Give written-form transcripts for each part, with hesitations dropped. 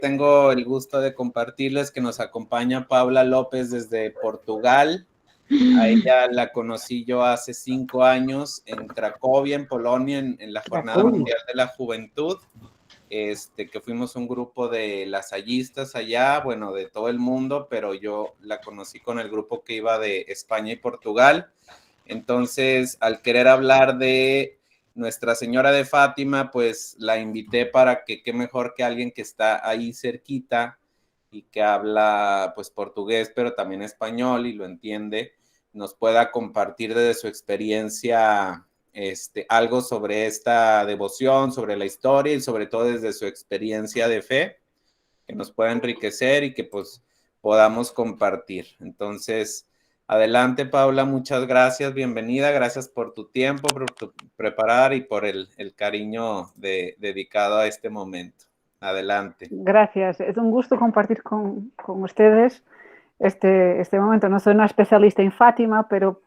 Tengo el gusto de compartirles que nos acompaña Paula López desde Portugal. A ella la conocí yo hace 5 años en Cracovia, en Polonia, en la Jornada Mundial de la Juventud, que fuimos un grupo de lasallistas allá, bueno, de todo el mundo, pero yo la conocí con el grupo que iba de España y Portugal. Entonces, al querer hablar de Nuestra Señora de Fátima, pues la invité para que qué mejor que alguien que está ahí cerquita y que habla pues portugués, pero también español y lo entiende, nos pueda compartir desde su experiencia algo sobre esta devoción, sobre la historia y sobre todo desde su experiencia de fe, que nos pueda enriquecer y que pues podamos compartir. Entonces, adelante, Paula, muchas gracias, bienvenida, gracias por tu tiempo, por tu preparar y por el cariño dedicado a este momento. Adelante. Gracias, es un gusto compartir con ustedes este momento. No soy una especialista en Fátima, pero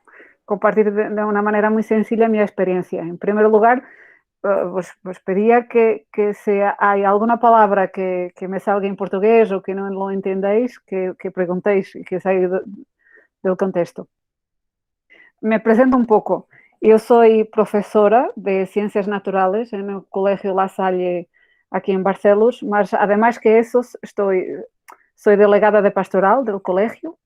compartir de una manera muy sencilla mi experiencia. En primer lugar, pues pedía que si hay alguna palabra que me salga en portugués o que no lo entendáis, que preguntéis y que salga del contexto. Me presento un poco. Yo soy profesora de Ciencias Naturales en el Colegio La Salle aquí en Barcelos, mas además que eso soy delegada de pastoral del colegio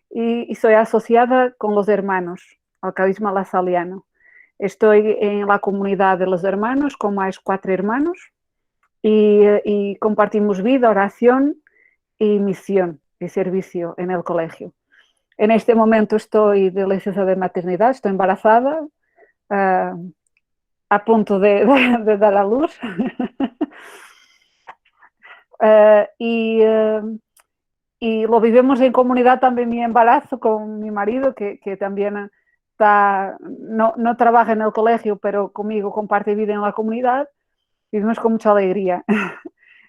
y soy asociada con los hermanos al carisma lasaliano. Estoy en la comunidad de los hermanos con más 4 hermanos y compartimos vida, oración y misión y servicio en el colegio. En este momento estoy de licencia de maternidad, estoy embarazada, a punto de dar a luz. Y lo vivimos en comunidad también mi embarazo con mi marido, que también no trabaja en el colegio, pero conmigo comparte vida en la comunidad. Vivimos con mucha alegría.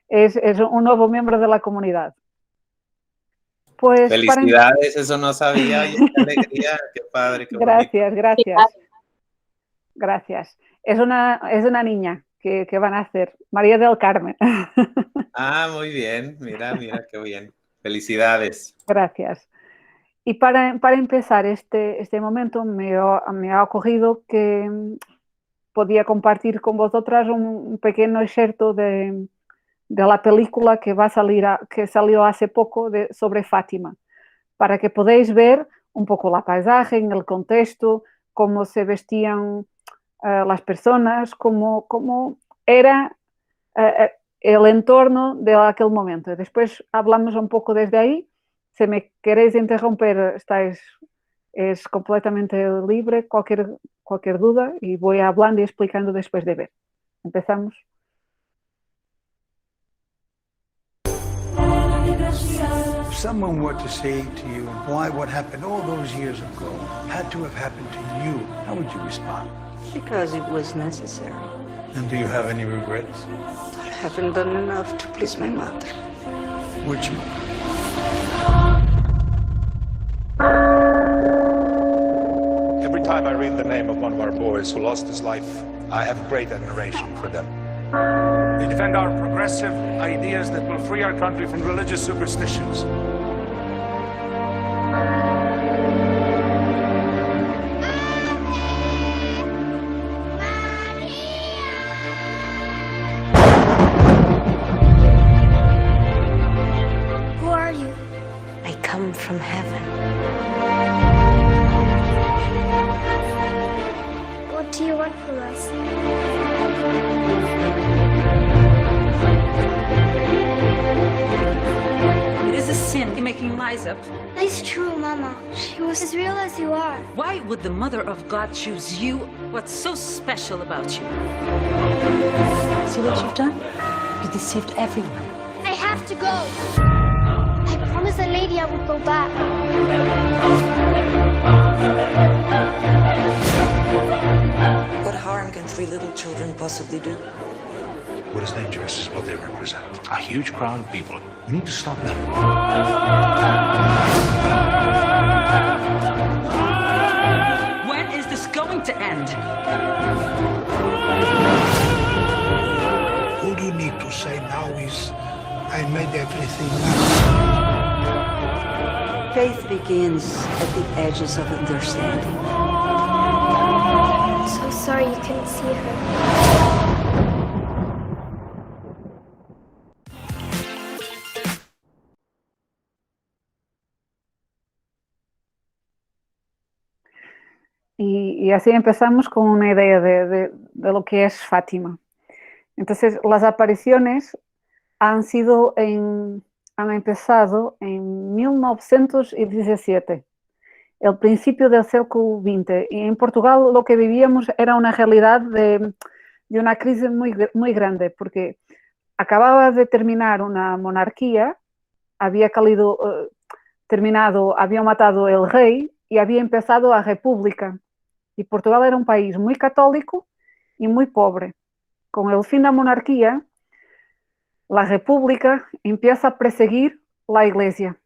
Es un nuevo miembro de la comunidad. Pues felicidades, eso no sabía, oye, qué alegría, qué padre, qué gracias, bonito. Gracias. Es una niña que van a hacer, María del Carmen. Ah, muy bien, mira, qué bien. Felicidades. Gracias. Y para empezar este momento me ha ocurrido que podía compartir con vosotras un pequeño excerto de la película que que salió hace poco sobre Fátima, para que podáis ver un poco la paisaje, en el contexto, cómo se vestían las personas, cómo era el entorno de aquel momento. Después hablamos un poco desde ahí. Si me queréis interrumpir, es completamente libre, cualquier duda, y voy hablando y explicando después de ver. ¿Empezamos? If someone were to say to you why what happened all those years ago had to have happened to you, how would you respond? Because it was necessary. And do you have any regrets? I haven't done enough to please my mother. Which mother? Every time I read the name of one of our boys who lost his life, I have great admiration for them. They defend our progressive ideas that will free our country from religious superstitions. Who are you? I come from heaven. What do you want from us? It is a sin making lies up. It's true, Mama. She was as real as you are. Why would the Mother of God choose you? What's so special about you? See what you've done? You deceived everyone. I have to go. I promised the lady I would go back. What harm can 3 little children possibly do? What is dangerous is what they represent. A huge crowd of people. We need to stop them. When is this going to end? All you need to say now is, I made everything right. Faith begins at the edges of understanding. I'm so sorry you couldn't see her. Y así empezamos con una idea de lo que es Fátima. Entonces, las apariciones han empezado en 1917, el principio del siglo XX. Y en Portugal lo que vivíamos era una realidad de una crisis muy grande, porque acababa de terminar una monarquía, había matado el rey y había empezado la república. Y Portugal era un país muy católico y muy pobre. Con el fin de la monarquía, la república empieza a perseguir la iglesia.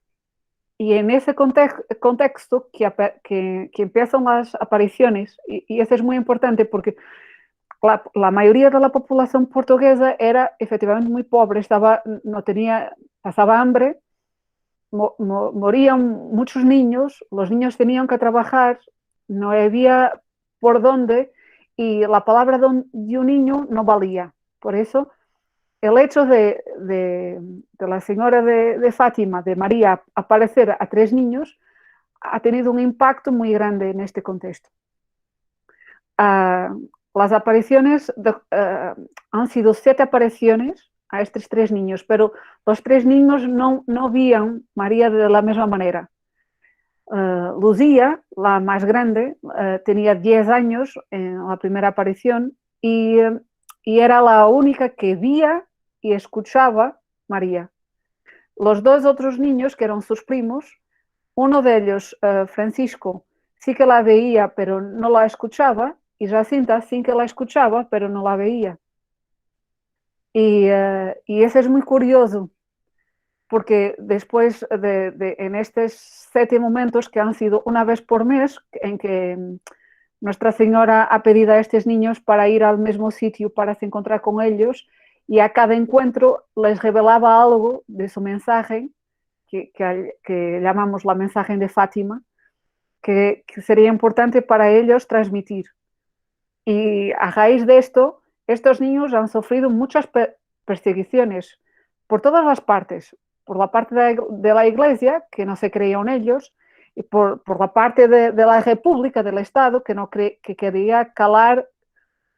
Y en ese contexto que empiezan las apariciones, y eso es muy importante porque la mayoría de la población portuguesa era efectivamente muy pobre, pasaba hambre, morían muchos niños, los niños tenían que trabajar, no había por dónde, y la palabra de un niño no valía. Por eso, el hecho de la señora de Fátima, de María, aparecer a 3 niños, ha tenido un impacto muy grande en este contexto. Las apariciones han sido 7 apariciones a estos 3 niños, pero los 3 niños no veían María de la misma manera. Lucía, la más grande, tenía 10 años en la primera aparición y era la única que veía y escuchaba María. Los 2 otros niños, que eran sus primos, uno de ellos, Francisco, sí que la veía, pero no la escuchaba, y Jacinta sí que la escuchaba, pero no la veía. Y eso es muy curioso, porque después en estos 7 momentos que han sido una vez por mes, en que Nuestra Señora ha pedido a estos niños para ir al mismo sitio para se encontrar con ellos, y a cada encuentro les revelaba algo de su mensaje, que llamamos la mensaje de Fátima, que sería importante para ellos transmitir. Y a raíz de esto, estos niños han sufrido muchas persecuciones por todas las partes, por la parte de la iglesia, que no se creía en ellos, y por la parte de la república, del Estado, que quería calar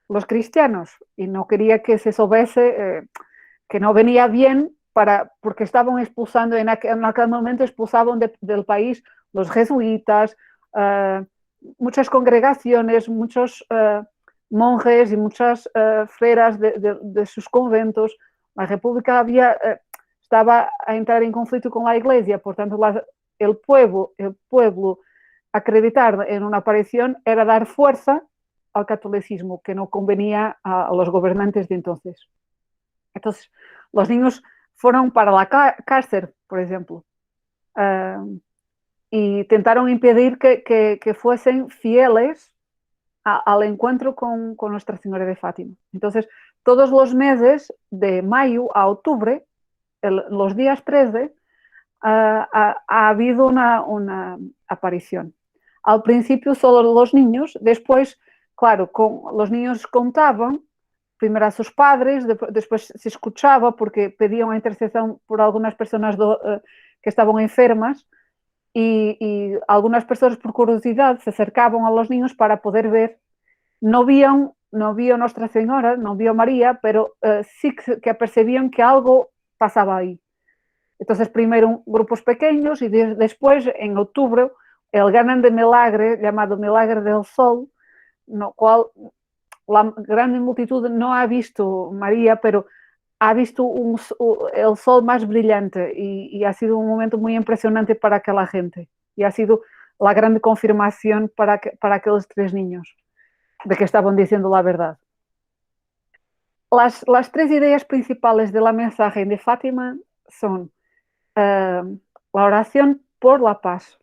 los cristianos y no quería que se supiese que no venía bien, porque estaban expulsando, en aquel momento expulsaban del país los jesuitas, muchas congregaciones, muchos monjes y muchas freras de sus conventos. La república estaba a entrar en conflicto con la iglesia, por tanto el pueblo acreditar en una aparición era dar fuerza al catolicismo, que no convenía a los gobernantes de entonces. Entonces, los niños fueron para la cárcel, por ejemplo, y intentaron impedir que fuesen fieles al encuentro con Nuestra Señora de Fátima. Entonces, todos los meses, de mayo a octubre, los días 13, ha habido una aparición. Al principio solo los niños, después, claro, los niños contaban, primero a sus padres, después se escuchaba porque pedían una intercesión por algunas personas que estaban enfermas, y algunas personas por curiosidad se acercaban a los niños para poder ver. No vio Nuestra Señora, no vio María, pero sí que percibían que algo pasaba ahí. Entonces, primero grupos pequeños y después, en octubre, el grande milagre llamado Milagre del Sol, no cual la gran multitud no ha visto María, pero ha visto el sol más brillante, y ha sido un momento muy impresionante para aquella gente, y ha sido la gran confirmación para aquellos 3 niños de que estaban diciendo la verdad. Las 3 ideas principales de la mensaje de Fátima son la oración por la paz.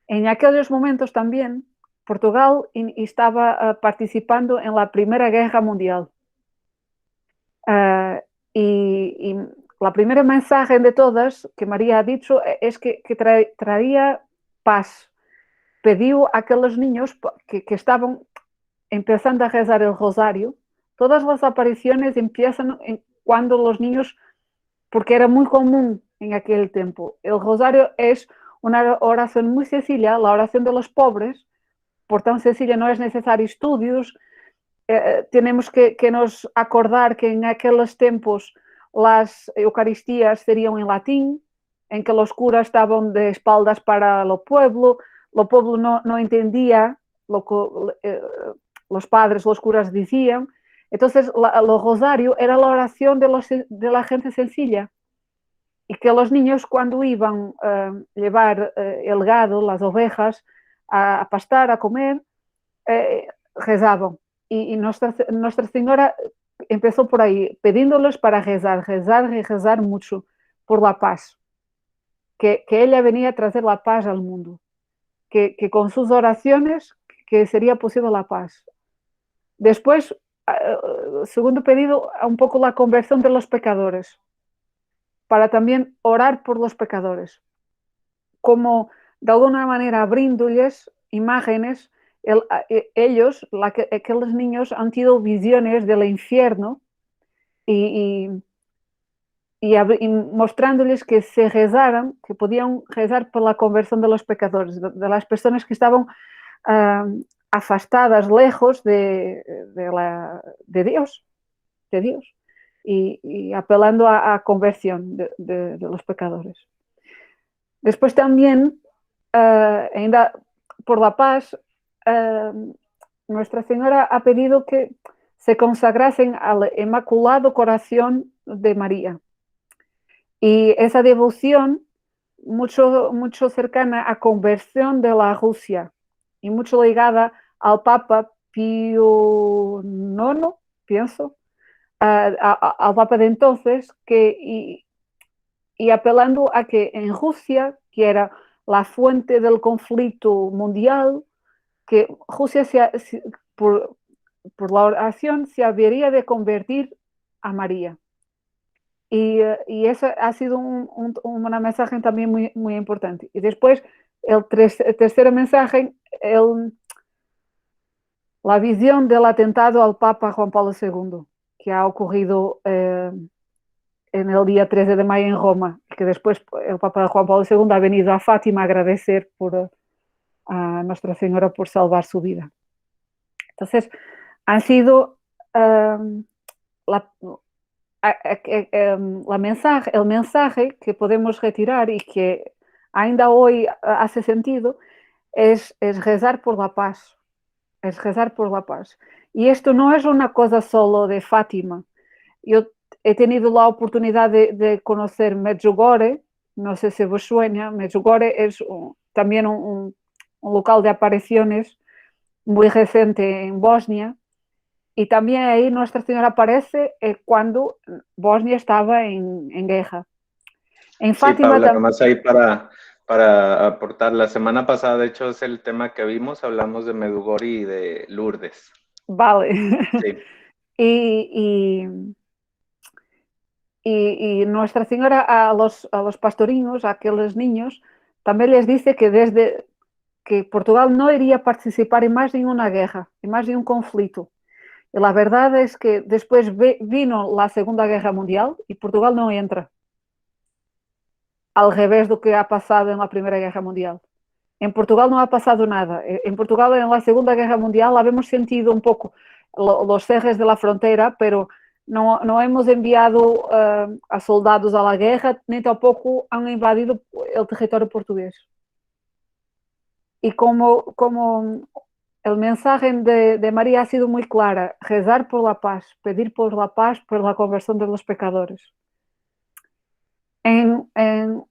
En aquellos momentos también Portugal estaba participando en la Primera Guerra Mundial, y la primera mensaje de todas que María ha dicho es que traía paz. Pediu a aquellos niños que estaban empezando a rezar el rosario. Todas las apariciones empiezan cuando los niños, porque era muy común en aquel tiempo. El rosario es una oración muy sencilla, la oración de los pobres, por tan sencilla no es necesario estudios. Tenemos que nos acordar que en aquellos tiempos las Eucaristías serían en latín, en que los curas estaban de espaldas para el pueblo no entendía lo que los padres, los curas decían. Entonces, el rosario era la oración de la gente sencilla. Y que los niños, cuando iban a llevar el gado, las ovejas, a pastar, a comer, rezaban. Y Nuestra Señora empezó por ahí, pidiéndoles para rezar y rezar mucho por la paz. Que ella venía a traer la paz al mundo. Que con sus oraciones que sería posible la paz. Después, segundo pedido, un poco la conversión de los pecadores, para también orar por los pecadores, como de alguna manera abriéndoles imágenes. Ellos, aquellos niños, han tenido visiones del infierno y mostrándoles que se rezaran, que podían rezar por la conversión de los pecadores, de las personas que estaban afastadas, lejos de Dios, y apelando a conversión de los pecadores. Después también, por la paz, Nuestra Señora ha pedido que se consagrasen al Inmaculado Corazón de María. Y esa devoción mucho cercana a conversión de la Rusia y mucho ligada al Papa Pío IX, pienso, al Papa de entonces, y apelando a que en Rusia, que era la fuente del conflicto mundial, que Rusia por la oración se habría de convertir a María. Y eso ha sido una mensaje también muy, muy importante. Y después, el tercer mensaje, la visión del atentado al Papa Juan Pablo II, que ha ocurrido en el día 13 de mayo en Roma, que después el Papa Juan Pablo II ha venido a Fátima a agradecer a Nuestra Señora por salvar su vida. Entonces, han sido el mensaje que podemos retirar y que ainda hoy hace sentido es rezar por la paz. Es rezar por la paz. Y esto no es una cosa solo de Fátima. Yo he tenido la oportunidad de conocer Medjugorje, no sé si vos suena. Medjugorje es también un local de apariciones muy reciente en Bosnia. Y también ahí Nuestra Señora aparece cuando Bosnia estaba en guerra. En Fátima, sí, Paula, nomás ahí para aportar. La semana pasada, de hecho, es el tema que vimos. Hablamos de Medjugorje y de Lourdes. Vale. Sí. Y Nuestra Señora a los pastorinos, a aquellos niños, también les dice que desde que Portugal no iría a participar en más de una guerra, en más de un conflicto. Y la verdad es que después vino la Segunda Guerra Mundial y Portugal no entra. Al revés de lo que ha pasado en la Primera Guerra Mundial. En Portugal no ha pasado nada. En Portugal, en la Segunda Guerra Mundial, habíamos sentido un poco los cierres de la frontera, pero no hemos enviado a soldados a la guerra, ni tampoco han invadido el territorio portugués. Y como el mensaje de María ha sido muy clara, rezar por la paz, pedir por la paz, por la conversión de los pecadores. En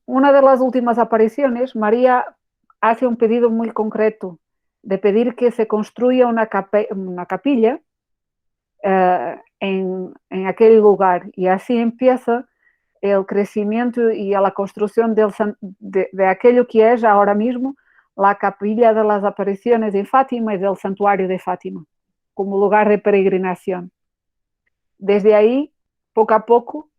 una de las últimas apariciones, María hace un pedido muy concreto de pedir que se construya una capilla en aquel lugar, y así empieza el crecimiento y la construcción de aquello que es ahora mismo la capilla de las apariciones de Fátima y del santuario de Fátima, como lugar de peregrinación. Desde ahí, poco a poco,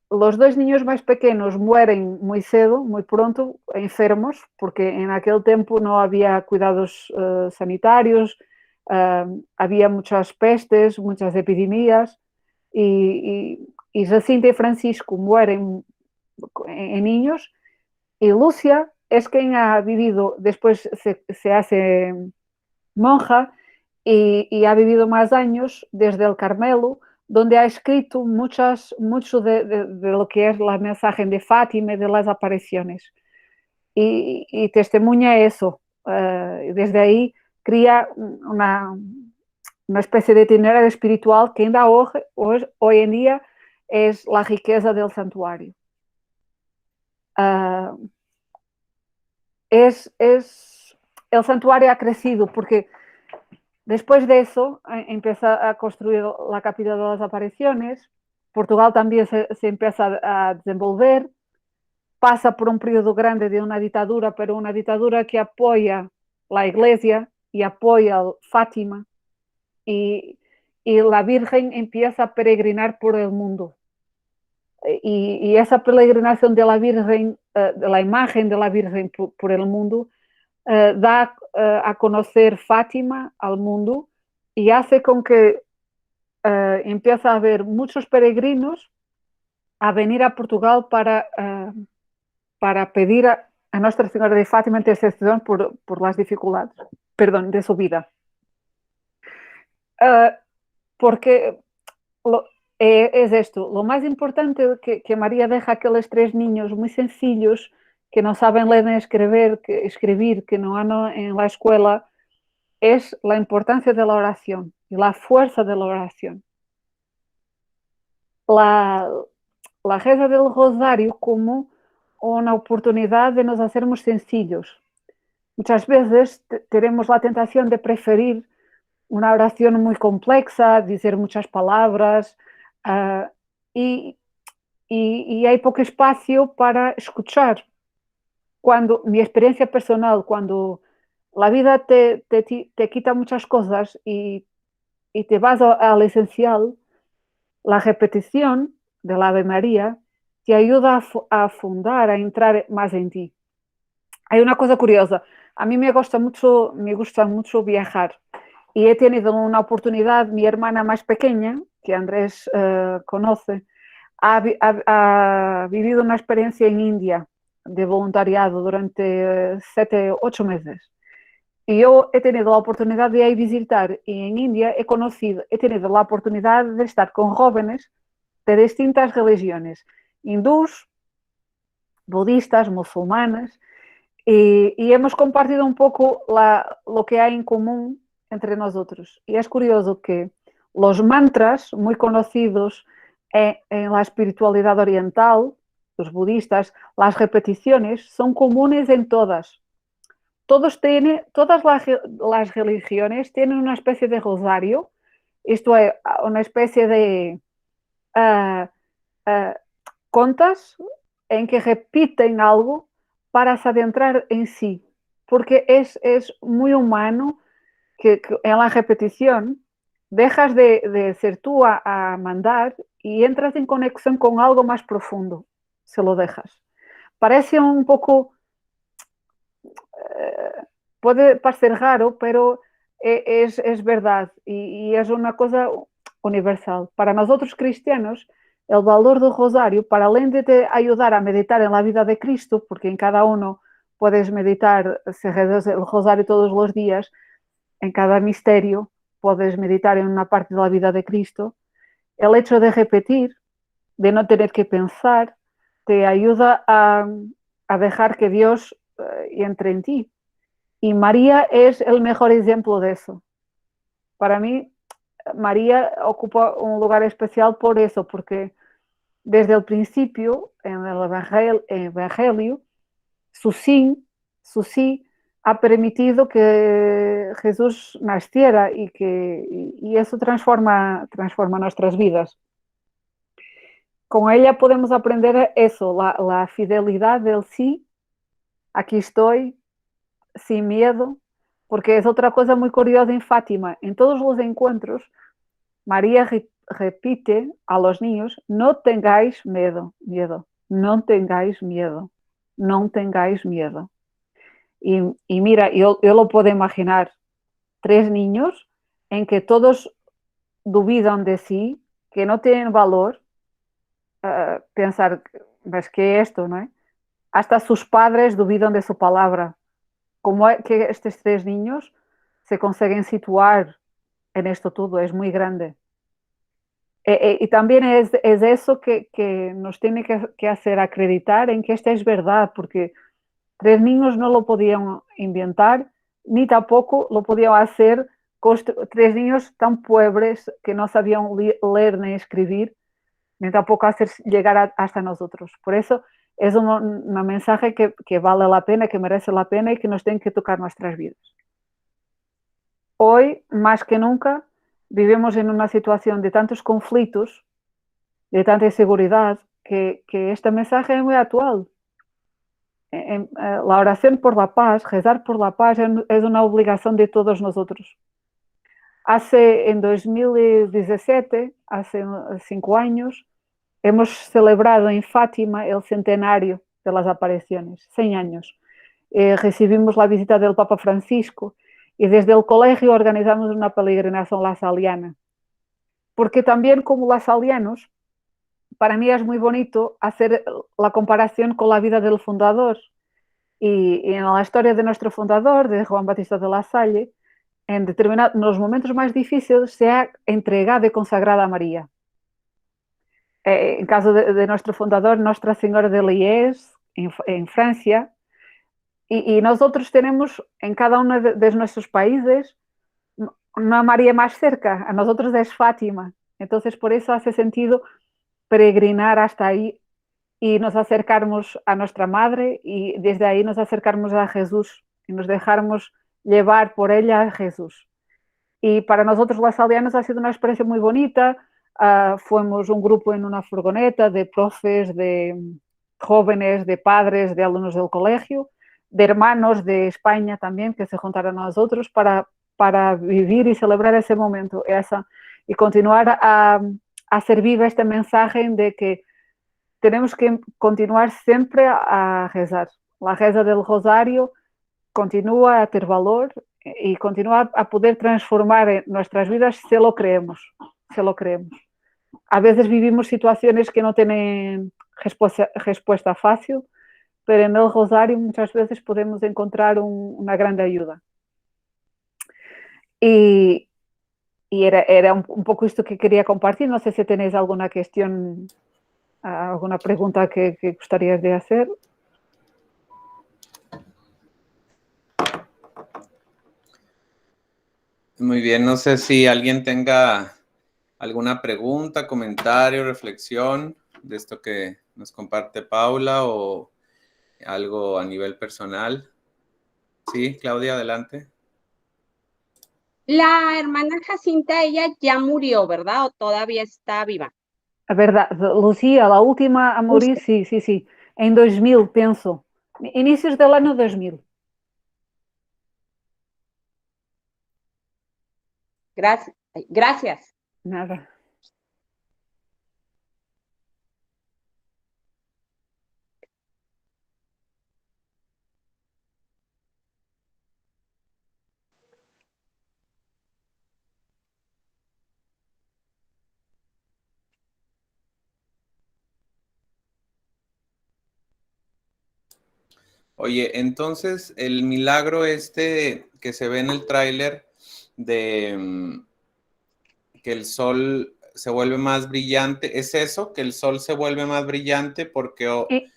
los dos niños más pequeños mueren muy cedo, muy pronto, enfermos, porque en aquel tiempo no había cuidados sanitarios, había muchas pestes, muchas epidemias, y Jacinta y Francisco mueren en niños, y Lucia es quien ha vivido, después se hace monja y ha vivido más años desde el Carmelo, donde ha escrito mucho de lo que es la mensaje de Fátima y de las apariciones. Y testemunha eso. Desde ahí cría una especie de itinerario espiritual que ainda hoy en día es la riqueza del santuario. El santuario ha crecido porque después de eso empieza a construir la capilla de las apariciones. Portugal también se empieza a desenvolver, pasa por un periodo grande de una dictadura, pero una dictadura que apoya la iglesia y apoya a Fátima, y la Virgen empieza a peregrinar por el mundo. Y esa peregrinación de la Virgen, de la imagen de la Virgen por el mundo, da a conocer Fátima al mundo y hace con que empiece a haber muchos peregrinos a venir a Portugal para pedir a Nuestra Señora de Fátima intercesión por las dificultades, de su vida. Porque es esto, lo más importante que María deja a aquellos 3 niños muy sencillos que no saben leer ni escribir, que no andan en la escuela, es la importancia de la oración y la fuerza de la oración. La reza del rosario como una oportunidad de nos hacermos sencillos. Muchas veces tenemos la tentación de preferir una oración muy compleja, decir muchas palabras, y hay poco espacio para escuchar. Cuando mi experiencia personal, cuando la vida te quita muchas cosas y te vas al esencial, la repetición del Ave María te ayuda a afundar, a entrar más en ti. Hay una cosa curiosa, a mí me gusta mucho viajar y he tenido una oportunidad, mi hermana más pequeña, que Andrés conoce, ha vivido una experiencia en India de voluntariado durante 7, 8 meses. Y yo he tenido la oportunidad de ir a visitar, y en India he tenido la oportunidad de estar con jóvenes de distintas religiones, hindús, budistas, musulmanes, y hemos compartido un poco lo que hay en común entre nosotros. Y es curioso que los mantras muy conocidos en la espiritualidad oriental, los budistas, las repeticiones son comunes en todas. Todas las religiones tienen una especie de rosario, esto es una especie de contas en que repiten algo para se adentrar en sí, porque es muy humano que en la repetición dejas de ser tú a mandar y entras en conexión con algo más profundo, se lo dejas. Parece un poco... puede parecer raro, pero es verdad y es una cosa universal. Para nosotros cristianos, el valor del rosario, para além de te ayudar a meditar en la vida de Cristo, porque en cada uno puedes meditar, si rezas el rosario todos los días, en cada misterio puedes meditar en una parte de la vida de Cristo, el hecho de repetir, de no tener que pensar, te ayuda a dejar que Dios entre en ti. Y María es el mejor ejemplo de eso. Para mí, María ocupa un lugar especial por eso, porque desde el principio, en el Evangelio, su sí ha permitido que Jesús naciera y eso transforma nuestras vidas. Con ella podemos aprender eso, la fidelidad del sí, aquí estoy, sin miedo, porque es otra cosa muy curiosa en Fátima. En todos los encuentros, María repite a los niños, no tengáis miedo, no tengáis miedo, no tengáis miedo. Y mira, yo lo puedo imaginar, 3 niños en que todos dudan de sí, que no tienen valor, pensar, ¿ves qué es esto, no? Hasta sus padres dudan de su palabra. ¿Cómo es que estos 3 niños se consiguen situar en esto todo? Es muy grande. Y también es eso que nos tiene que hacer acreditar en que esto es verdad, porque 3 niños no lo podían inventar, ni tampoco lo podían hacer 3 niños tan pobres que no sabían leer ni escribir, ni tampoco hacer llegar hasta nosotros. Por eso es un mensaje que vale la pena, que merece la pena y que nos tiene que tocar nuestras vidas. Hoy, más que nunca, vivimos en una situación de tantos conflictos, de tanta inseguridad, que este mensaje es muy actual. La oración por la paz, rezar por la paz, es una obligación de todos nosotros. En 2017, hace 5 años, hemos celebrado en Fátima el centenario de las apariciones, 100 años. Recibimos la visita del Papa Francisco y desde el colegio organizamos una peregrinación lasaliana. Porque también como lasalianos, para mí es muy bonito hacer la comparación con la vida del fundador. Y en la historia de nuestro fundador, de Juan Bautista de La Salle, en los momentos más difíciles se ha entregado y consagrado a María. En caso de nuestro fundador, Nuestra Señora de Liege, en Francia, y nosotros tenemos en cada uno de nuestros países una María más cerca, a nosotros es Fátima. Entonces, por eso hace sentido peregrinar hasta ahí y nos acercarnos a nuestra madre y desde ahí nos acercarnos a Jesús y nos dejarnos llevar por ella a Jesús. Y para nosotros los aldeanos ha sido una experiencia muy bonita. Fuimos un grupo en una furgoneta de profes, de jóvenes, de padres, de alumnos del colegio, de hermanos de España también que se juntaron a nosotros para vivir y celebrar ese momento y continuar a hacer viva este mensaje de que tenemos que continuar siempre a rezar. La reza del rosario continúa a tener valor y continúa a poder transformar nuestras vidas si lo creemos. A veces vivimos situaciones que no tienen respuesta fácil, pero en el rosario muchas veces podemos encontrar una gran ayuda. Y era un poco esto que quería compartir. No sé si tenéis alguna cuestión, alguna pregunta que gustaría de hacer. Muy bien, no sé si alguien tenga alguna pregunta, comentario, reflexión de esto que nos comparte Paula o algo a nivel personal. Sí, Claudia, adelante. La hermana Jacinta, ella ya murió, ¿verdad? ¿O todavía está viva? A verdad, Lucía, la última a morir, sí, en 2000, pienso. Inicios del año 2000. Gracias. Nada. Oye, entonces el milagro que se ve en el tráiler de que el sol se vuelve más brillante, ¿es eso? ¿Que el sol se vuelve más brillante? Porque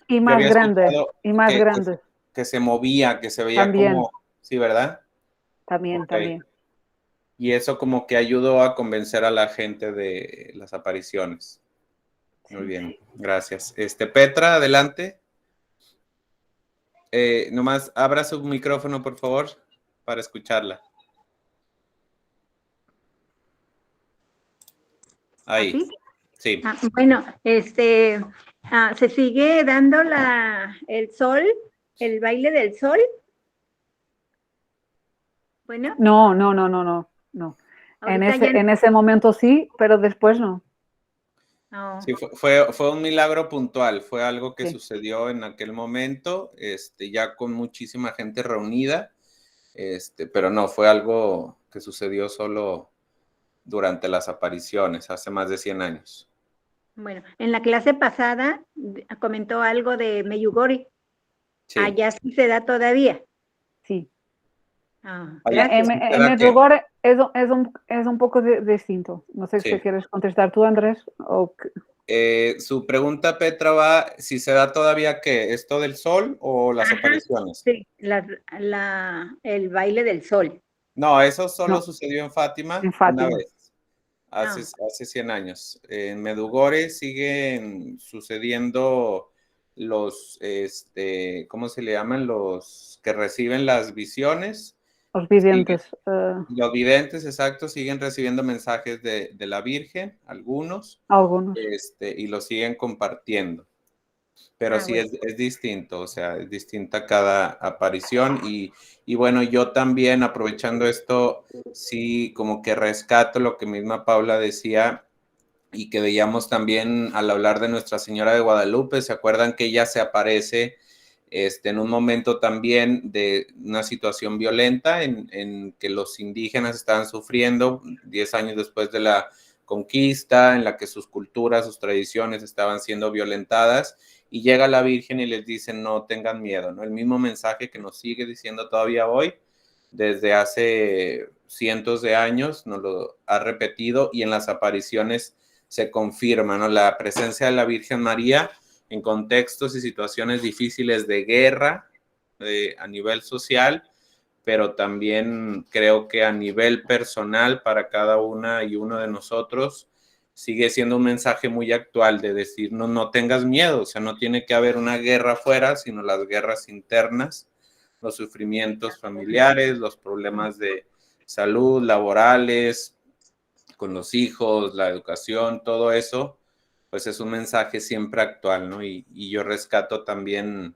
y más grande, y más grande. Que se movía, que se veía también. Como... Sí, ¿verdad? También, okay. También. Y eso como que ayudó a convencer a la gente de las apariciones. Muy bien, gracias. Petra, adelante. Nomás abra su micrófono, por favor, para escucharla. Ahí. ¿Así? Sí. Bueno, se sigue dando el sol, el baile del sol. Bueno. No. En ese momento sí, pero después no. No. Sí, fue un milagro puntual, fue algo que Sí. sucedió en aquel momento, ya con muchísima gente reunida, pero no, fue algo que sucedió solo durante las apariciones, hace más de 100 años. Bueno, en la clase pasada comentó algo de Meyugori. Sí. Allá sí se da todavía. Sí. Gracias. En Medjugorje es un poco distinto. No sé Sí. si quieres contestar tú, Andrés. Su pregunta, Petra, va si se da todavía ¿qué? ¿Esto del sol o las apariciones? Sí, el baile del sol. No, eso solo No. sucedió en Fátima, En Fátima. una vez, hace 100 años. En Medjugorje siguen sucediendo los, ¿cómo se le llaman? Los que reciben las visiones. Los videntes. Los videntes, exacto, siguen recibiendo mensajes de la Virgen, algunos. Algunos. Y los siguen compartiendo. Pero sí bueno. es distinto, o sea, es distinta cada aparición y bueno, yo también aprovechando esto, sí, como que rescato lo que misma Paula decía y que veíamos también al hablar de Nuestra Señora de Guadalupe, ¿se acuerdan que ella se aparece en un momento también de una situación violenta en que los indígenas estaban sufriendo 10 años después de la conquista, en la que sus culturas, sus tradiciones estaban siendo violentadas? Y llega la Virgen y les dice, no tengan miedo, ¿no? El mismo mensaje que nos sigue diciendo todavía hoy, desde hace cientos de años, nos lo ha repetido y en las apariciones se confirma, ¿no? La presencia de la Virgen María en contextos y situaciones difíciles de guerra a nivel social, pero también creo que a nivel personal para cada una y uno de nosotros, sigue siendo un mensaje muy actual de decir, no tengas miedo, o sea, no tiene que haber una guerra afuera, sino las guerras internas, los sufrimientos familiares, los problemas de salud, laborales, con los hijos, la educación, todo eso, pues es un mensaje siempre actual, ¿no? Y yo rescato también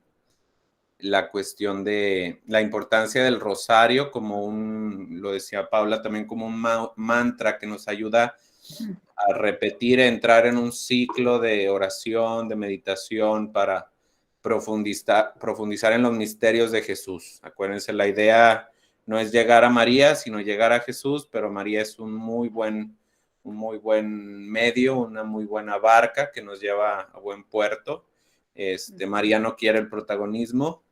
la cuestión de la importancia del rosario como lo decía Paula, también como un mantra que nos ayuda a repetir, a entrar en un ciclo de oración, de meditación para profundizar en los misterios de Jesús. Acuérdense, la idea no es llegar a María, sino llegar a Jesús, pero María es un muy buen medio, una muy buena barca que nos lleva a buen puerto. María no quiere el protagonismo,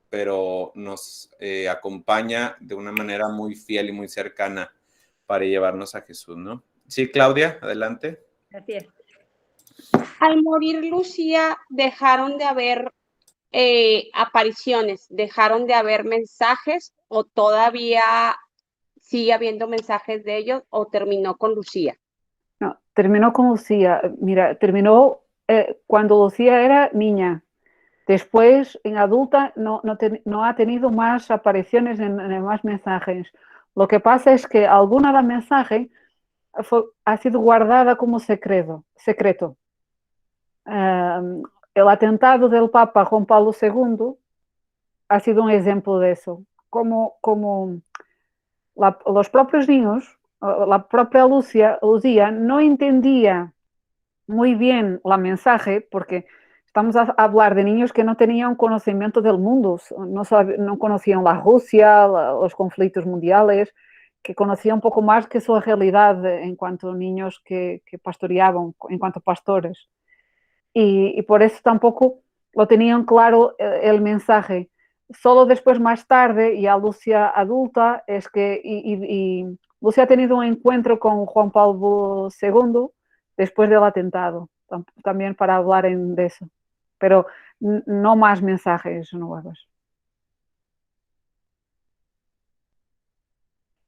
pero nos acompaña de una manera muy fiel y muy cercana para llevarnos a Jesús, ¿no? Sí, Claudia, adelante. Gracias. Al morir Lucía, dejaron de haber apariciones, dejaron de haber mensajes o todavía sigue habiendo mensajes de ellos o terminó con Lucía. No, terminó con Lucía. Mira, terminó cuando Lucía era niña. Después, en adulta, no ha tenido más apariciones en más mensajes. Lo que pasa es que alguna de las mensajes ha sido guardada como secreto. El atentado del Papa Juan Pablo II ha sido un ejemplo de eso. Como los propios niños, la propia Lucía no entendía muy bien la mensaje, porque estamos a hablar de niños que no tenían conocimiento del mundo, no conocían la Rusia, los conflictos mundiales, que conocían un poco más que su realidad en cuanto a niños que pastoreaban, en cuanto a pastores. Y por eso tampoco lo tenían claro el mensaje. Solo después, más tarde, y a Lucía adulta, es que y Lucía ha tenido un encuentro con Juan Pablo II después del atentado, también para hablar de eso. Pero no más mensajes nuevos.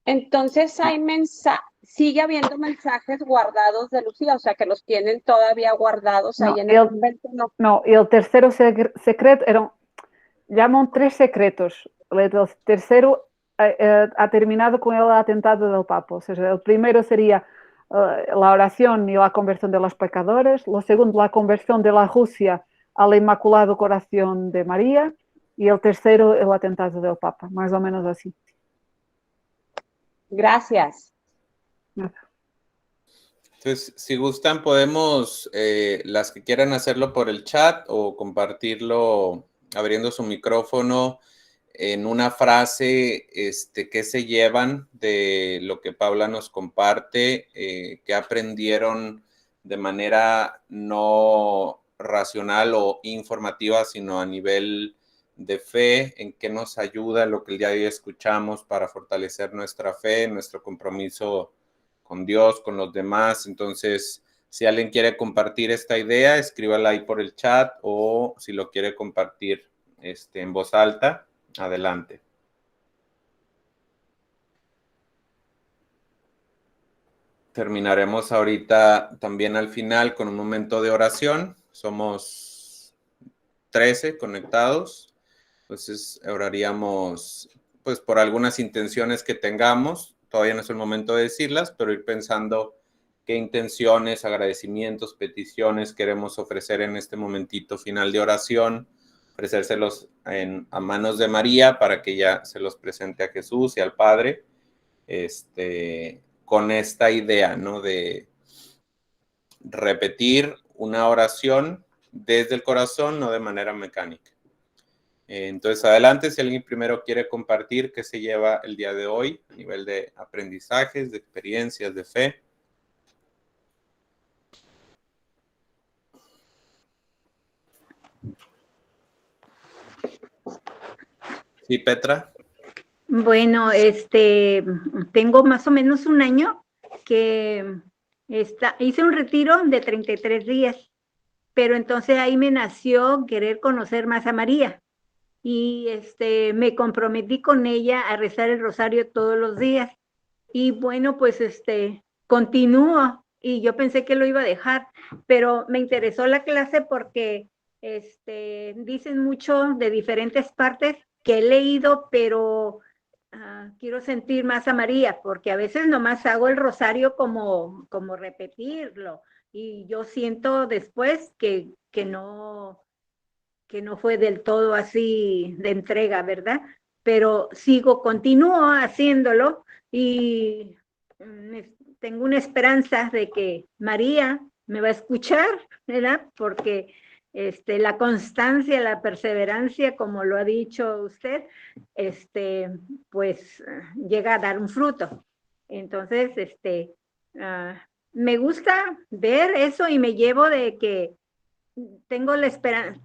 Entonces sigue habiendo mensajes guardados de Lucía, o sea que los tienen todavía guardados ahí en el convento, ¿no? No, y el tercero secreto, llaman 3 secretos. El tercero ha terminado con el atentado del Papa. O sea, el primero sería la oración y la conversión de los pecadores. Lo segundo, la conversión de la Rusia al Inmaculado Corazón de María. Y el tercero, el atentado del Papa. Más o menos así. Gracias. Entonces, si gustan, podemos, las que quieran hacerlo por el chat o compartirlo abriendo su micrófono en una frase, ¿qué se llevan de lo que Paula nos comparte? ¿Qué aprendieron de manera no racional o informativa, sino a nivel de fe? ¿En qué nos ayuda lo que el día de hoy escuchamos para fortalecer nuestra fe, nuestro compromiso con Dios, con los demás? Entonces, si alguien quiere compartir esta idea, escríbala ahí por el chat, o si lo quiere compartir en voz alta, adelante. Terminaremos ahorita también al final con un momento de oración. Somos 13 conectados. Entonces, oraríamos pues por algunas intenciones que tengamos. Todavía no es el momento de decirlas, pero ir pensando qué intenciones, agradecimientos, peticiones queremos ofrecer en este momentito final de oración, ofrecérselos a manos de María para que ella se los presente a Jesús y al Padre, con esta idea, ¿no? De repetir una oración desde el corazón, no de manera mecánica. Entonces, adelante, si alguien primero quiere compartir qué se lleva el día de hoy a nivel de aprendizajes, de experiencias, de fe. Sí, Petra. Bueno, tengo más o menos un año que hice un retiro de 33 días, pero entonces ahí me nació querer conocer más a María. Y me comprometí con ella a rezar el rosario todos los días. Y bueno, pues continúo, y yo pensé que lo iba a dejar, pero me interesó la clase porque dicen mucho de diferentes partes que he leído, pero quiero sentir más a María, porque a veces nomás hago el rosario como repetirlo, y yo siento después que no fue del todo así de entrega, ¿verdad? Pero continúo haciéndolo, y tengo una esperanza de que María me va a escuchar, ¿verdad? Porque la constancia, la perseverancia, como lo ha dicho usted, pues llega a dar un fruto. Entonces, me gusta ver eso, y me llevo de que tengo la esperanza,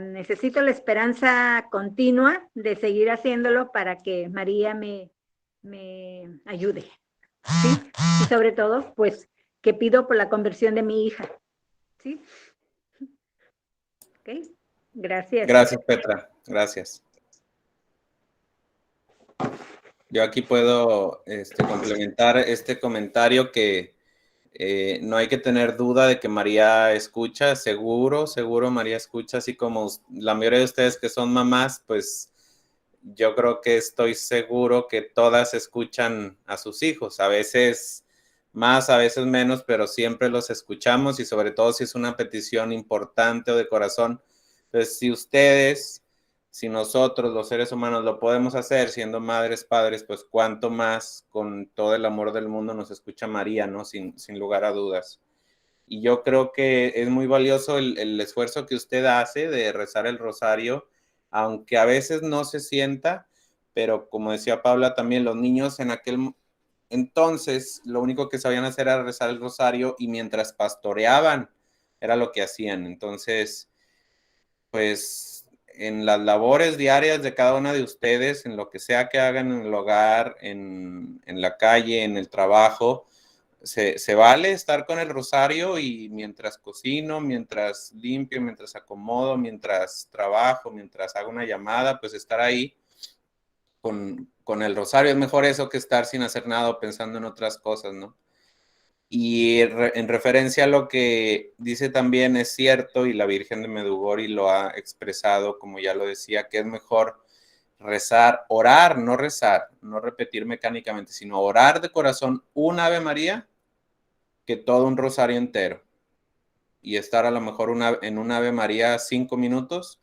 necesito la esperanza continua de seguir haciéndolo para que María me ayude, ¿sí? Y sobre todo, pues, que pido por la conversión de mi hija, ¿sí? Ok, gracias. Gracias, Petra, gracias. Yo aquí puedo complementar este comentario que no hay que tener duda de que María escucha, seguro María escucha, así como la mayoría de ustedes que son mamás, pues yo creo que estoy seguro que todas escuchan a sus hijos, a veces más, a veces menos, pero siempre los escuchamos, y sobre todo si es una petición importante o de corazón. Entonces, si nosotros, los seres humanos, lo podemos hacer siendo madres, padres, pues cuánto más con todo el amor del mundo nos escucha María, ¿no? Sin lugar a dudas. Y yo creo que es muy valioso el esfuerzo que usted hace de rezar el rosario, aunque a veces no se sienta, pero como decía Paula también, los niños en aquel entonces lo único que sabían hacer era rezar el rosario, y mientras pastoreaban era lo que hacían. Entonces, pues en las labores diarias de cada una de ustedes, en lo que sea que hagan en el hogar, en la calle, en el trabajo, se vale estar con el rosario, y mientras cocino, mientras limpio, mientras acomodo, mientras trabajo, mientras hago una llamada, pues estar ahí con el rosario. Es mejor eso que estar sin hacer nada o pensando en otras cosas, ¿no? Y en referencia a lo que dice también es cierto, y la Virgen de Medjugorje lo ha expresado, como ya lo decía, que es mejor rezar, orar, no rezar, no repetir mecánicamente, sino orar de corazón un Ave María que todo un rosario entero, y estar a lo mejor en un Ave María 5 minutos,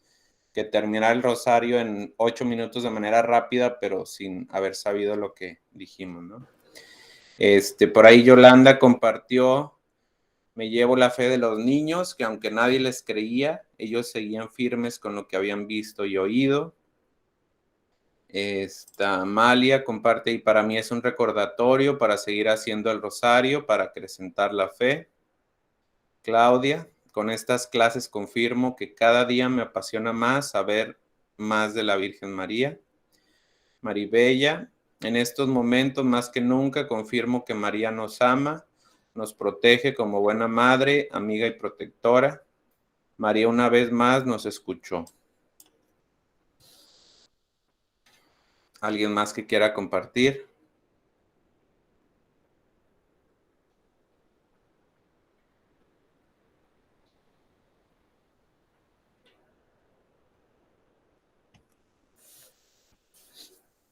que terminar el rosario en 8 minutos de manera rápida, pero sin haber sabido lo que dijimos, ¿no? Por ahí Yolanda compartió: me llevo la fe de los niños, que aunque nadie les creía, ellos seguían firmes con lo que habían visto y oído. Amalia comparte: y para mí es un recordatorio para seguir haciendo el rosario, para acrecentar la fe. Claudia: con estas clases confirmo que cada día me apasiona más saber más de la Virgen María. Maribella: en estos momentos más que nunca confirmo que María nos ama, nos protege como buena madre, amiga y protectora. María una vez más nos escuchó. ¿Alguien más que quiera compartir?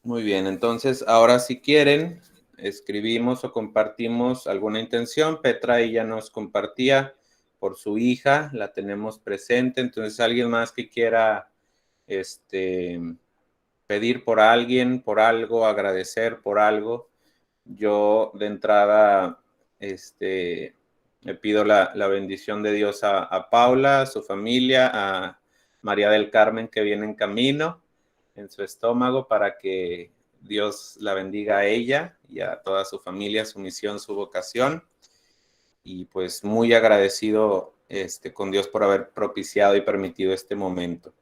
Muy bien, entonces ahora si quieren, escribimos o compartimos alguna intención. Petra, ella nos compartía por su hija, la tenemos presente. Entonces, alguien más que quiera pedir por alguien, por algo, agradecer por algo. Yo de entrada le pido la bendición de Dios a Paula, a su familia, a María del Carmen, que viene en camino en su estómago, para que Dios la bendiga a ella y a toda su familia, su misión, su vocación. Y pues muy agradecido con Dios por haber propiciado y permitido este momento.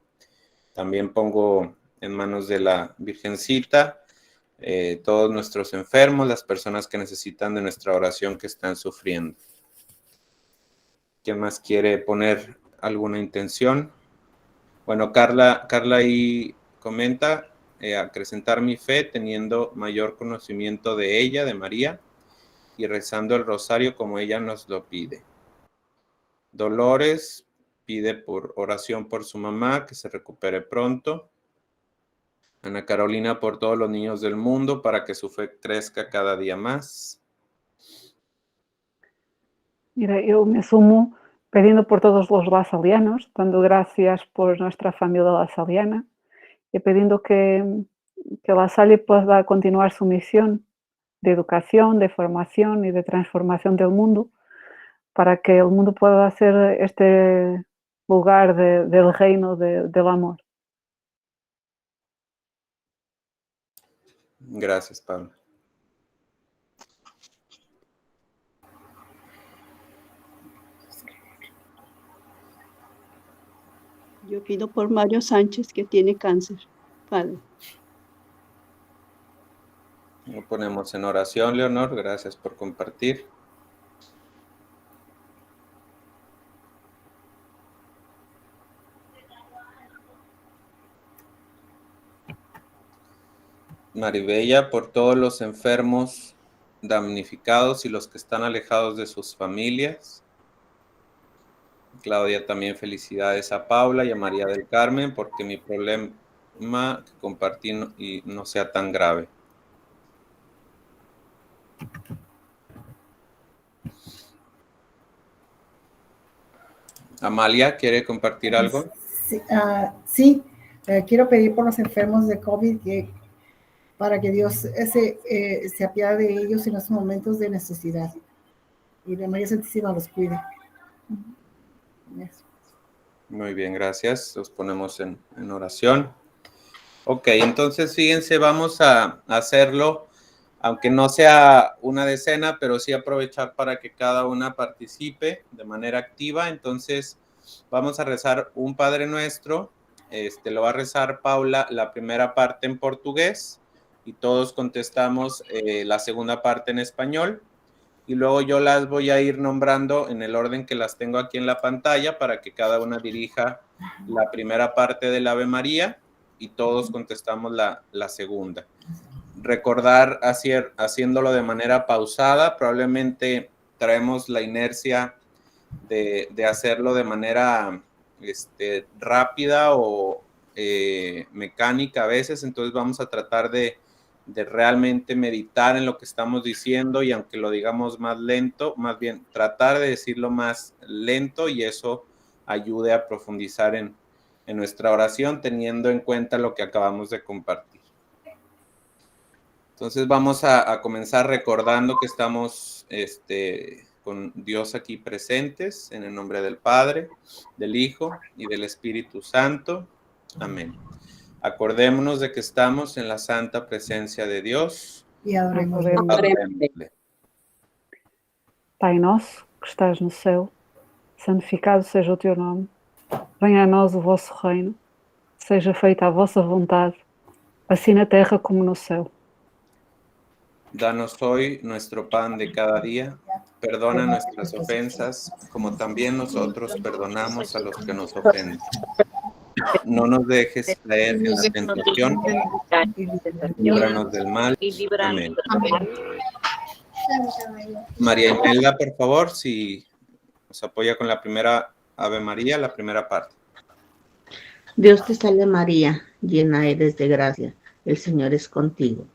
También pongo en manos de la Virgencita todos nuestros enfermos, las personas que necesitan de nuestra oración, que están sufriendo. ¿Quién más quiere poner alguna intención? Bueno, Carla ahí comenta: acrecentar mi fe teniendo mayor conocimiento de ella, de María, y rezando el rosario como ella nos lo pide. Dolores pide por oración por su mamá, que se recupere pronto. Ana Carolina: por todos los niños del mundo, para que su fe crezca cada día más. Mira, yo me sumo pidiendo por todos los lasalianos, dando gracias por nuestra familia lasaliana y pidiendo que La Salle pueda continuar su misión de educación, de formación y de transformación del mundo, para que el mundo pueda ser este lugar del reino del amor. Gracias, Pablo. Yo pido por Mario Sánchez, que tiene cáncer, Padre. Lo ponemos en oración, Leonor. Gracias por compartir. Maribella: por todos los enfermos, damnificados y los que están alejados de sus familias. Claudia también: felicidades a Paula y a María del Carmen, porque mi problema que compartí no sea tan grave. Amalia, ¿quiere compartir algo? Sí, quiero pedir por los enfermos de COVID para que Dios se apiade de ellos en estos momentos de necesidad y de María Santísima los cuide. Muy bien, gracias. Los ponemos en oración. Ok, entonces fíjense, vamos a hacerlo, aunque no sea una decena, pero sí aprovechar para que cada una participe de manera activa. Entonces vamos a rezar un Padre Nuestro. Lo va a rezar Paula la primera parte en portugués y todos contestamos la segunda parte en español. Y luego yo las voy a ir nombrando en el orden que las tengo aquí en la pantalla, para que cada una dirija la primera parte del Ave María y todos contestamos la segunda. Recordar haciéndolo de manera pausada. Probablemente traemos la inercia de hacerlo de manera rápida o mecánica a veces. Entonces vamos a tratar de realmente meditar en lo que estamos diciendo, y aunque lo digamos más lento, más bien tratar de decirlo más lento, y eso ayude a profundizar en nuestra oración, teniendo en cuenta lo que acabamos de compartir. Entonces vamos a comenzar recordando que estamos con Dios aquí presentes, en el nombre del Padre, del Hijo y del Espíritu Santo. Amén. Acordémonos de que estamos en la santa presencia de Dios. E adorémosle. Adorémosle. Pai nosso, que estás no céu, santificado seja o teu nome. Venha a nós o vosso reino. Seja feita a vossa vontade, assim na terra como no céu. Danos hoy nuestro pan de cada día. Perdona nuestras ofensas, como también nosotros perdonamos a los que nos ofenden. No nos dejes caer en la tentación. Líbranos del mal. Amén. María Imelda, por favor, si nos apoya con la primera Ave María, la primera parte. Dios te salve María, llena eres de gracia, el Señor es contigo.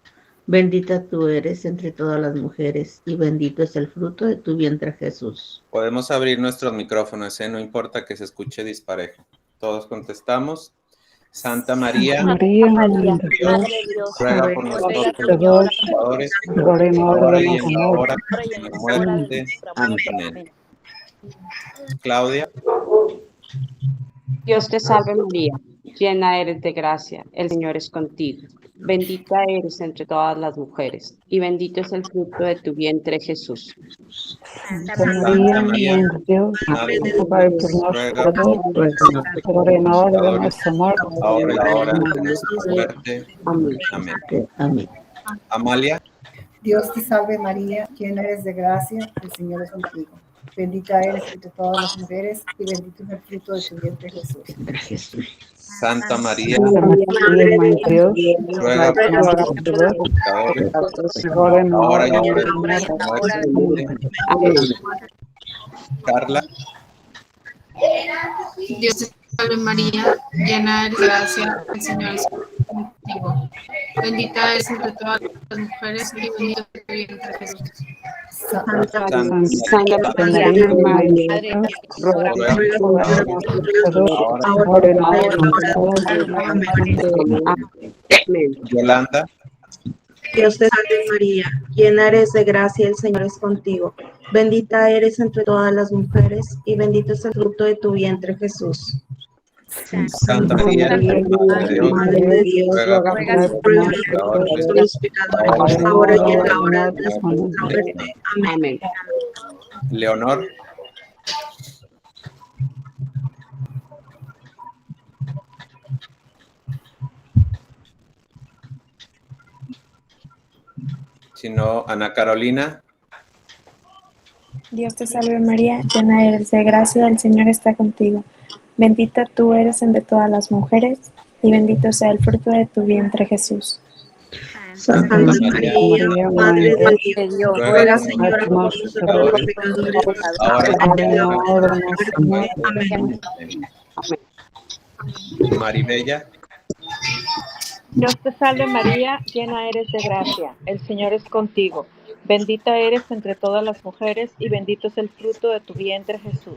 Bendita tú eres entre todas las mujeres y bendito es el fruto de tu vientre Jesús. Podemos abrir nuestros micrófonos, no importa que se escuche disparejo. Todos contestamos. Santa María, María, Madre de Dios, ruega por nosotros pecadores, ahora y en la hora de nuestra muerte. Amén. Claudia. Dios te salve María, llena eres de gracia, el Señor es contigo. Bendita eres entre todas las mujeres, y bendito es el fruto de tu vientre Jesús. Santa María, Mãe de Deus, rogai por nós pecadores, agora e na hora da nossa morte. Ahora y en la hora de nuestra muerte. Amén. Amén. Amalia. Dios te salve María, llena eres de gracia, el Señor es contigo. Bendita eres entre todas las mujeres y bendito es el fruto de tu vientre Jesús. Santa María, Maria, Mãe de Deus, ruega por nosotros pecadores, ahora y en la hora de nuestra muerte. Amén. Carla. Dios te salve María, llena eres de gracia, el Señor es contigo. Bendita eres entre todas las mujeres y bendito es tu vientre Jesús. Santa María, Madre de Dios, ruega por nosotros ahora y en la hora de nuestra muerte. Amén. Yolanda. Dios te salve María, llena eres de gracia, el Señor es contigo. Bendita eres entre todas las mujeres y bendito es el fruto de tu vientre Jesús. Santa María, Madre de Dios, ruega por los pecadores, ahora y en la hora de nuestra muerte. Amén. Leonor. Si no, Ana Carolina. Dios te salve María, llena eres de gracia, el Señor está contigo. Bendita tú eres entre todas las mujeres, y bendito sea el fruto de tu vientre Jesús. Santa María, Madre de Dios, ruega Señora por nosotros los pecadores, ahora y en la hora de nuestra muerte. Amén. Maribella. Dios te salve María, llena eres de gracia, el Señor es contigo. Bendita eres entre todas las mujeres y bendito es el fruto de tu vientre Jesús.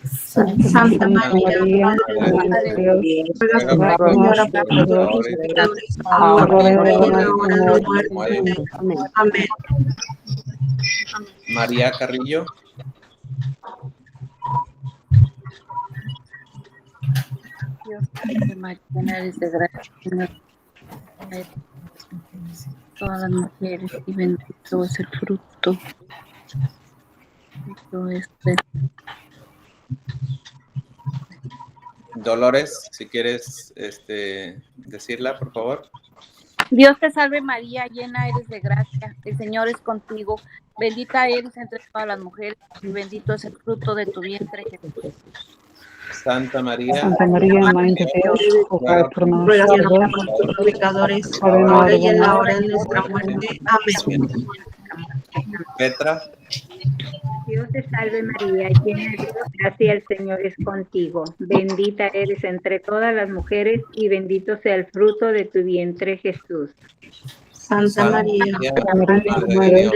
Santa María, Madre de Dios, ruega Señora por nosotros los pecadores, ahora y en la hora de nuestra muerte. Amén. María Carrillo. Dios te salve María, llena eres de gracia, Señor todas las mujeres y bendito es el fruto. Dolores, si quieres decirla, por favor. Dios te salve María, llena eres de gracia, el Señor es contigo. Bendita eres entre todas las mujeres y bendito es el fruto de tu vientre Jesús. Santa María, Mãe de Deus, ruega por nosotros los pecadores, ahora y en la hora de nuestra muerte. Amén. Petra. Dios te salve María, llena eres de gracia, el Señor es contigo. Bendita eres entre todas las mujeres y bendito sea el fruto de tu vientre Jesús. Santa María, Madre de Dios,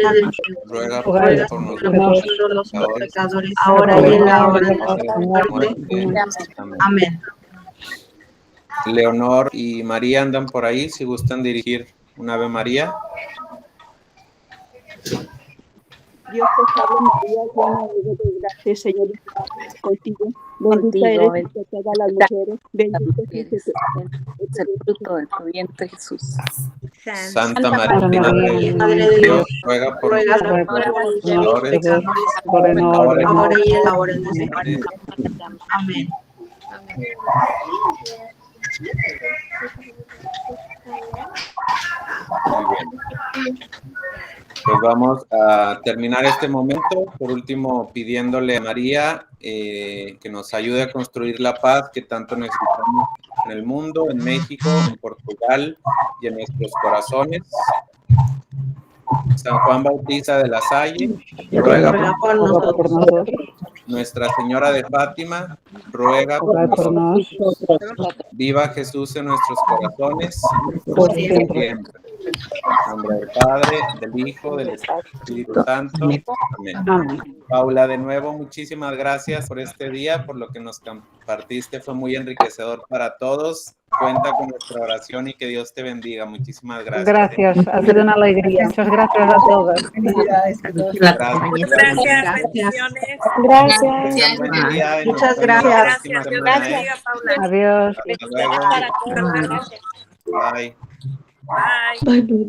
ruega por nosotros los pecadores, ahora y en la hora de nuestra muerte. Amén. Leonor y María andan por ahí, si gustan dirigir Un Ave María. Dios te salve María, llena eres de gracia, el Señor es contigo. Bendita eres entre todas las mujeres, bendito es el fruto de tu vientre, Jesús. Santa María, Madre de Dios, ruega por nosotros pecadores, ahora y en la hora de nuestra muerte. Amén. Muy bien. Pues vamos a terminar este momento, por último pidiéndole a María que nos ayude a construir la paz que tanto necesitamos en el mundo, en México, en Portugal y en nuestros corazones. San Juan Bautista de la Salle, ruega por nosotros. Nuestra Señora de Fátima, ruega por nosotros. Viva Jesús en nuestros corazones, por siempre. En nombre del Padre, del Hijo, del Espíritu Santo. Amén. Paula, de nuevo, muchísimas gracias por este día, por lo que nos compartiste. Fue muy enriquecedor para todos. Cuenta con nuestra oración y que Dios te bendiga. Muchísimas gracias. Gracias, ha sido una alegría. Muchas gracias a todos. Gracias. Gracias. Muchas gracias. Gracias, Paula. Adiós. Hasta luego. Bye. Bye.